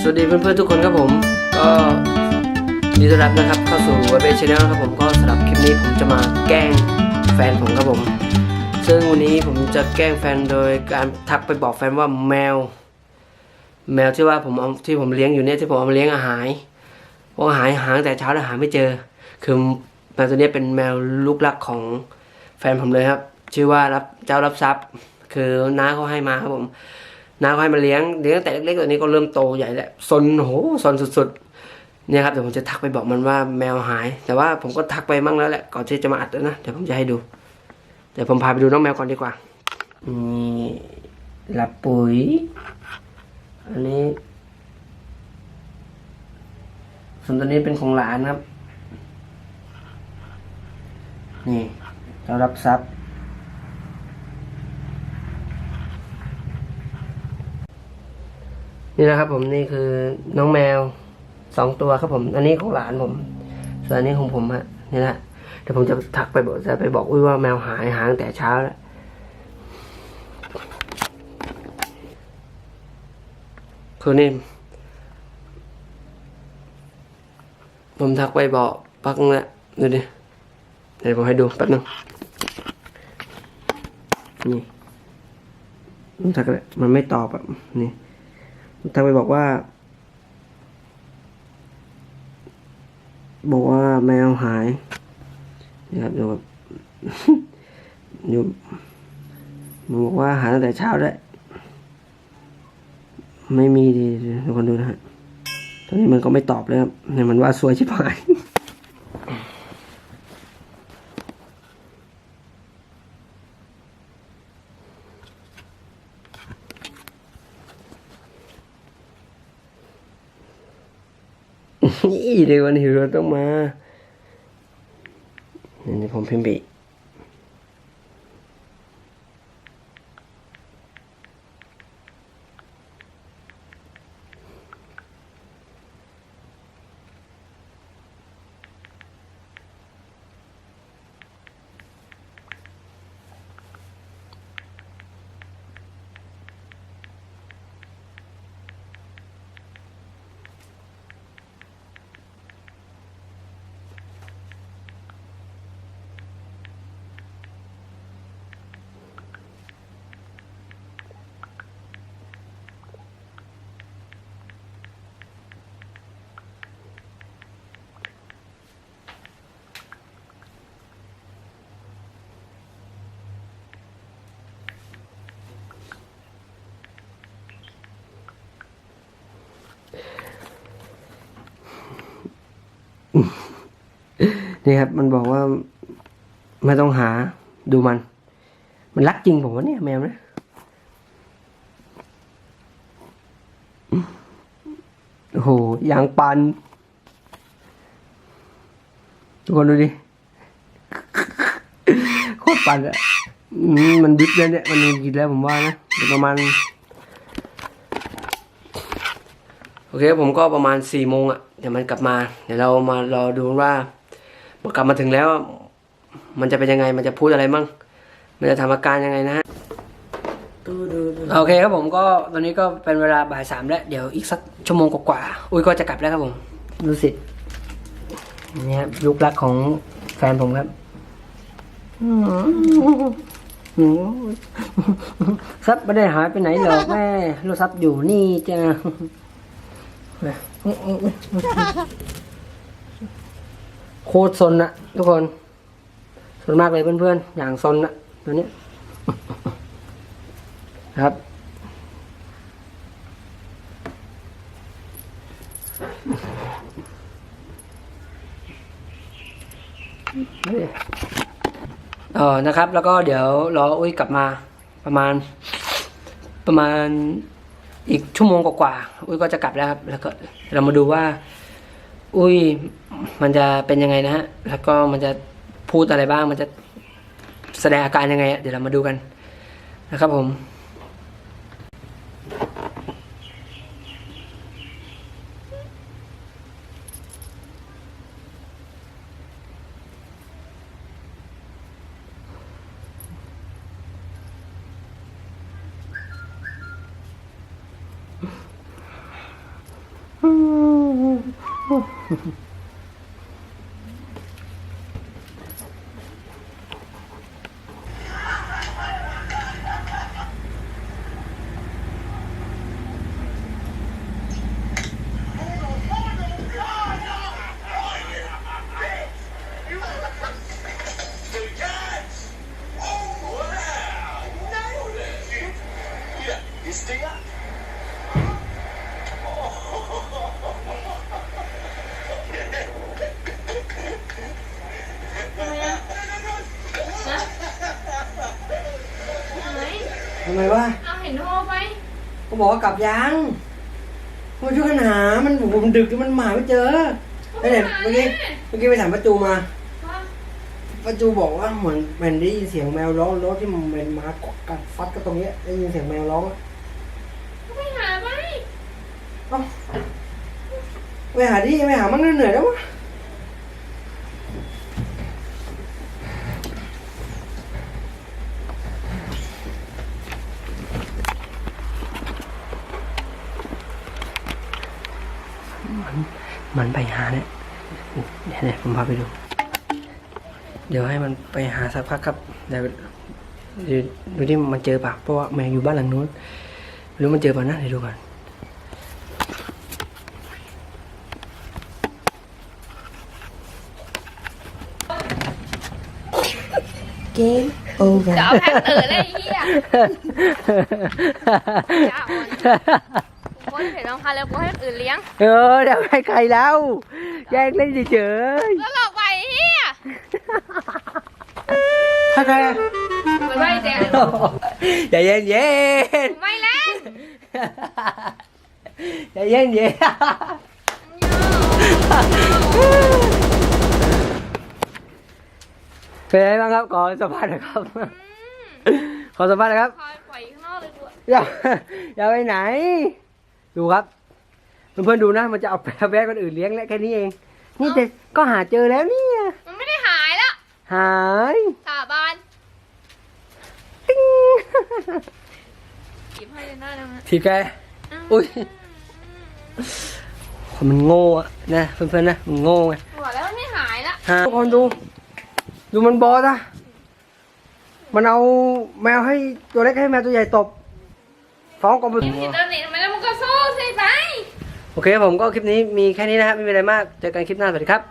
สวัสดีเพื่อนๆทุกคนครับผมก็ยินดีต้อนรับนะครับเข้าสู่เว็บชาแนลครับผมก็สำหรับคลิปนี้ผมจะมาแกล้งแฟนผมครับผมซึ่งวันนี้ผมจะแกล้งแฟนโดยการทักไปบอกแฟนว่าแมวที่ว่าผมเอาที่ผมเลี้ยงอยู่เนี่ยที่ผมเอามาเลี้ยงหายเพราะหายแต่เช้าแล้วหาไม่เจอคือแมวตัวนี้เป็นแมวลูกรักของแฟนผมเลยครับชื่อว่าเจ้ารับทรัพย์คือน้าเขาให้มาครับผมน้าเขาให้มาเลี้ยงตั้งแต่เล็กๆตัวนี้ก็เริ่มโตใหญ่แล้วซนซนสุดๆเนี่ยครับเดี๋ยวผมจะทักไปบอกมันว่าแมวหายแต่ว่าผมก็ทักไปมั่งแล้วแหละก่อนที่จะมาอัดนะเดี๋ยวผมจะให้ดูเดี๋ยวผมพาไปดูน้องแมวก่อนดีกว่านี่หลับปุ๋ยอันนี้ส่วนตัวนี้เป็นของหลานครับนี่เรารับทรัพย์นี่นะครับผมนี่คือน้องแมว2 ตัวครับผมอันนี้ของหลานผมส่วนอันนี้ของผมฮะนี่นะเดี๋ยวผมจะทักไปบอกอุ้ยว่าแมวหายตั้งแต่เช้าแล้วคือนี่ผมทักไปบอกปักนึงละดูดิเดี๋ยวผมให้ดูแป๊บนึงนี่ผมทักเลยมันไม่ตอบแบบนี่ผมทักไปบอกว่าแมวหายนะครับดูแบบอยู่มันบอกว่าหายตั้งแต่เช้าแล้วไม่มีดีทุกคนดูนะฮะตอนนี้มันก็ไม่ตอบเลยครับเนี่ยมันว่าสวยชิบหายนี่เดี๋ยววันหิวเราต้องมานี่ผมพิมพ์ไปนี่ครับมันบอกว่าไม่ต้องหาดูมันรักจริงผมวะเนี่ยแมวนะโอ้โหอย่างปันทุกคนดูดิโคตรปันอะมันดิบเลยเนี่ยมันกินแล้วผมว่านะประมาณโอเคผมก็ประมาณ4 โมงอะเดี๋ยวมันกลับมาเดี๋ยวเรามารอดูว่าพอกลับมาถึงแล้วมันจะเป็นยังไงมันจะพูดอะไรมั่งมันจะทำอาการยังไงนะฮะโอเคครับผมก็ตอนนี้ก็เป็นเวลาบ่าย 3แล้วเดี๋ยวอีกสักชั่วโมงกว่าอุ้ยก็จะกลับแล้วครับผมดูสินี่ครับลูกรักของแฟนผมครับซับไม่ได้หายไปไหนหรอกแม่ลูกซับอยู่นี่จ้ะโคตรซนนะทุกคนซนมากเลยเพื่อนๆอย่างซนนะตัวนี้ครับนะครับแล้วก็เดี๋ยวรออุ้ยกลับมาประมาณอีกชั่วโมงกว่าอุ้ยก็จะกลับแล้วครับแล้วก็เรามาดูว่าอุ้ยมันจะเป็นยังไงนะฮะแล้วก็มันจะพูดอะไรบ้างมันจะแสดงอาการยังไงเดี๋ยวเรามาดูกันนะครับผม ทำไมวะ เอาเห็นโทรไป ก็บอกว่ากลับยังมาช่วยกันหามันผมดึกจนมันหาไม่เจอแล้วเนี่ยเมื่อกี้ไปถามป้าจูมาป้าจูบอกว่าเหมือนมันได้ยินเสียงแมวร้องรถที่มันเป็นมากัดฟัดก็ตรงเนี้ยได้ยินเสียงแมวร้อง ไปหาไหม เอ้าไปหาดิไปหามันเหนื่อยแล้ววะมันไปหาเนี่ยเนี่ยผมพาไปดู เดี๋ยวให้มันไปหาสักพักครับเดี๋ยวดูที่มันเจอเปล่าเพราะว่าแมวอยู่บ้านหลังนู้นหรือมันเจอเปล่านะเดี๋ยวดูก่อนเกมโอเวอร์ จะเอาแพ็คตื่นเลยไอ้เหี้ยจะอ่อนคนเห็นรองเท้าแล้วกูให้คนอื่นเลี้ยง เดี๋ยวให้ใครแล้วแยกเล่นเฉย ก็หลอกไปไอ้เหี้ย ๆให้ใครอะ มันไม่แดง ใจเย็นเย็น ไม่เล่น ใจเย็นเย็นเป็นไงบ้างครับขอสัมภาษณ์หน่อยครับ ขอสัมภาษณ์หน่อยครับ คอยปล่อยข้างนอกเลยกู อย่าไปไหน ดูครับเพื่อนๆดูนะมันจะเอาแพะคนอื่นเลี้ยงและแค่นี้เอง นี่จะก็หาเจอแล้วเนี่ย มันไม่ได้หายละ หาย สาบาน ติ๊ง หยิบให้เลยหน้าตรงนั้น ทีแกอุ้ยคนมันโง่อะนะเพื่อนๆนะมันโง่ไง บอกแล้วมันไม่หายละ ทุกคนดูมันบอสอะมันเอาแมวให้ตัวเล็กให้แมวตัวใหญ่ตบฟ้องกอง ยิงผิดตอนไหนทำไมแล้วมึงก็สู้สิไป โอเคผมก็คลิปนี้มีแค่นี้นะครับไม่มีอะไรมากเจอกันคลิปหน้าสวัสดีครับ